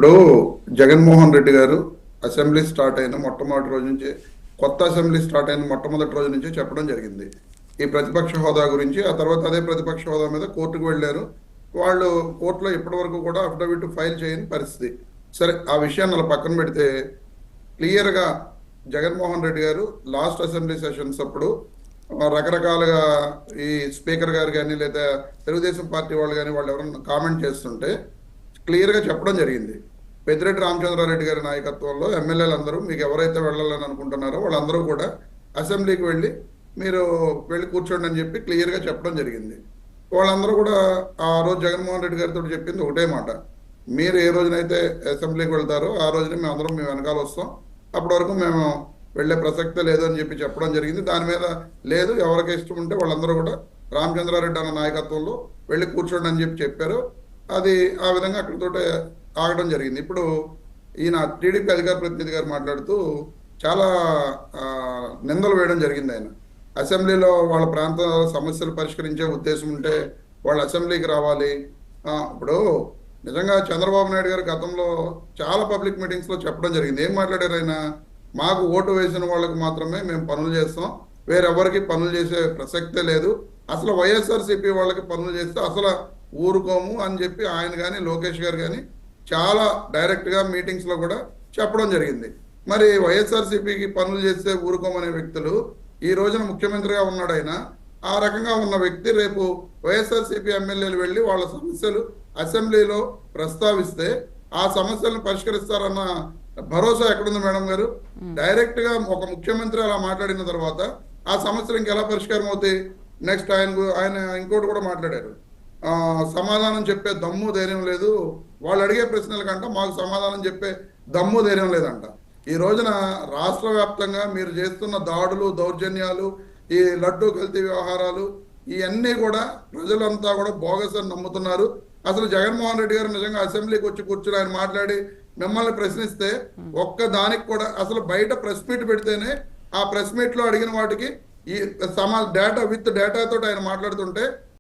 ఇప్పుడు జగన్మోహన్ రెడ్డి గారు assembly start అయిన మొట్టమొదటి రోజు నుంచి కొత్త అసెంబ్లీ స్టార్ట్ అయిన మొట్టమొదటి రోజు నుంచి చెప్పడం జరిగింది ఈ ప్రతిపక్ష హోదా గురించి. ఆ తర్వాత అదే ప్రతిపక్ష హోదా మీద కోర్టుకు వెళ్ళారు. వాళ్ళు కోర్టులో ఇప్పటి వరకు కూడా అఫిడవిట్ ఫైల్ చేయని పరిస్థితి. సరే, ఆ విషయాన్ని అలా పక్కన పెడితే క్లియర్గా జగన్మోహన్ రెడ్డి గారు లాస్ట్ అసెంబ్లీ సెషన్స్ అప్పుడు రకరకాలుగా ఈ స్పీకర్ గారు కానీ లేదా తెలుగుదేశం పార్టీ వాళ్ళు కానీ వాళ్ళు ఎవరైనా కామెంట్ చేస్తుంటే క్లియర్గా చెప్పడం జరిగింది. పెద్దిరెడ్డి రామచంద్రారెడ్డి గారి నాయకత్వంలో ఎమ్మెల్యేలు అందరూ మీకు ఎవరైతే వెళ్ళాలని అనుకుంటున్నారో వాళ్ళందరూ కూడా అసెంబ్లీకి మీరు వెళ్ళి కూర్చోండి అని చెప్పి క్లియర్గా చెప్పడం జరిగింది. వాళ్ళందరూ కూడా ఆ రోజు జగన్మోహన్ రెడ్డి గారితో చెప్పింది ఒకటే మాట, మీరు ఏ రోజునైతే అసెంబ్లీకి వెళ్తారో ఆ రోజునే మేము అందరం మీ వెనకాల వస్తాం, అప్పటి వరకు మేము వెళ్ళే ప్రసక్తే లేదు అని చెప్పి చెప్పడం జరిగింది. దాని మీద లేదు, ఎవరికి ఇష్టం ఉంటే వాళ్ళందరూ కూడా రామచంద్రారెడ్డి అన్న నాయకత్వంలో వెళ్ళి కూర్చోండి అని చెప్పి చెప్పారు. అది ఆ విధంగా అక్కడితోటే ఆగడం జరిగింది. ఇప్పుడు ఈయన టీడీపీ అధికార ప్రతినిధి గారు మాట్లాడుతూ చాలా నిందలు వేయడం జరిగింది. ఆయన అసెంబ్లీలో వాళ్ళ ప్రాంత సమస్యలు పరిష్కరించే ఉద్దేశం ఉంటే వాళ్ళు అసెంబ్లీకి రావాలి. ఇప్పుడు నిజంగా చంద్రబాబు నాయుడు గారు గతంలో చాలా పబ్లిక్ మీటింగ్స్లో చెప్పడం జరిగింది. ఏం మాట్లాడారు ఆయన, మాకు ఓటు వేసిన వాళ్ళకి మాత్రమే మేము పనులు చేస్తాం, వేరెవరికి పనులు చేసే ప్రసక్తే లేదు, అసలు వైఎస్ఆర్సీపీ వాళ్ళకి పనులు చేస్తే అసలు ఊరుకోము అని చెప్పి ఆయన కానీ లోకేష్ గారు కానీ చాలా డైరెక్ట్గా మీటింగ్స్లో కూడా చెప్పడం జరిగింది. మరి వైఎస్ఆర్సీపీకి పనులు చేస్తే ఊరుకోమనే వ్యక్తులు ఈ రోజున ముఖ్యమంత్రిగా ఉన్నాడు ఆయన. ఆ రకంగా ఉన్న వ్యక్తి రేపు వైఎస్ఆర్సీపీ ఎమ్మెల్యేలు వెళ్ళి వాళ్ళ సమస్యలు అసెంబ్లీలో ప్రస్తావిస్తే ఆ సమస్యలను పరిష్కరిస్తారన్న భరోసా ఎక్కడుంది మేడం గారు? డైరెక్ట్ గా ఒక ముఖ్యమంత్రి అలా మాట్లాడిన తర్వాత ఆ సమస్యలు ఇంకెలా పరిష్కారం అవుతాయి? నెక్స్ట్ ఆయన ఇంకోటి కూడా మాట్లాడారు, సమాధానం చెప్పే దమ్ము ధైర్యం లేదు, వాళ్ళు అడిగే ప్రశ్నల కంటే మాకు సమాధానం చెప్పే దమ్ము ధైర్యం లేదంట. ఈ రోజున రాష్ట్ర వ్యాప్తంగా మీరు చేస్తున్న దాడులు, దౌర్జన్యాలు, ఈ లడ్డూ కల్తీ వ్యవహారాలు ఇవన్నీ కూడా ప్రజలంతా కూడా బోగస్ అని నమ్ముతున్నారు. అసలు జగన్మోహన్ రెడ్డి గారు నిజంగా అసెంబ్లీకి వచ్చి కూర్చుని ఆయన మాట్లాడి మిమ్మల్ని ప్రశ్నిస్తే ఒక్క దానికి కూడా అసలు బయట ప్రెస్ మీట్ పెడితేనే ఆ ప్రెస్ మీట్ లో అడిగిన వాటికి ఈ డేటా విత్ డేటాతో ఆయన మాట్లాడుతుంటే